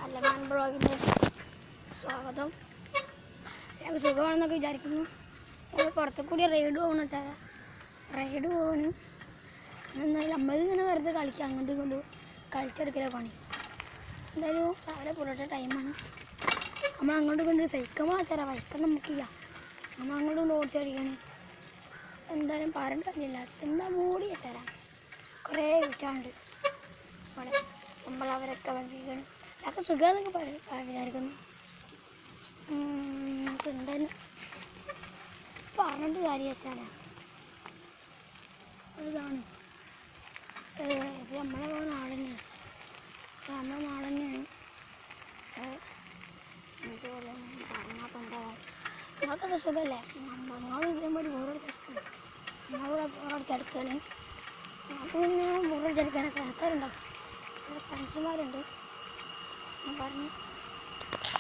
അല്ലമാൻ ബ്ലോഗിലേക്ക് സ്വാഗതം. ഞങ്ങൾക്ക് സുഖമാണെന്നൊക്കെ വിചാരിക്കുന്നു. ഞങ്ങൾ പുറത്തു കൂടി റൈഡ് പോകണം വെച്ചാൽ റൈഡ് പോവാണ്. എന്നാലും നമ്മളിങ്ങനെ വെറുതെ കളിക്കുക, അങ്ങോട്ടും ഇങ്ങോട്ടും കളിച്ചെടുക്കല പണി. എന്തായാലും രാവിലെ പുലർച്ചെ ടൈമാണ്. നമ്മൾ അങ്ങോട്ടും ഇങ്ങോട്ടും സൈക്കിൾ വെച്ചാൽ ബൈക്ക് നമുക്ക് ചെയ്യാം. നമ്മൾ അങ്ങോട്ടും കൊണ്ട് ഓടിച്ചടിക്കാണ്. എന്തായാലും പറഞ്ഞിട്ട് കാര്യമില്ല. ചെന്താ മൂടി വെച്ചാലാണ് കുറേ കുറ്റാണ്ട് ഇവിടെ. നമ്മളവരൊക്കെ വണ്ടിയാണ് അതൊക്കെ സുഖമെന്നൊക്കെ വിചാരിക്കുന്നു. എന്തായാലും പറഞ്ഞിട്ട് കാര്യം വെച്ചാലാണ് ഇതാണ് ഇത് നമ്മളെ നാട് തന്നെയാണ്. നമ്മളെ നാട് തന്നെയാണ്. എന്തുപോലെ പറഞ്ഞപ്പോൾ എന്താവും നിങ്ങൾക്കത് സുഖമല്ലേ? ഞങ്ങളും ഇതേമാതിരി ബോറടിച്ചെടുക്കുകയാണ്. നമ്മളിവിടെ ബോറടിച്ചെടുക്കുകയാണ്. അപ്പോൾ പിന്നെ ബോറടിച്ചെടുക്കാനൊക്കെ ആൾക്കാരുണ്ടാവും, ഫ്രണ്ട്സുമാരുണ്ട്. ഞാൻ പറഞ്ഞു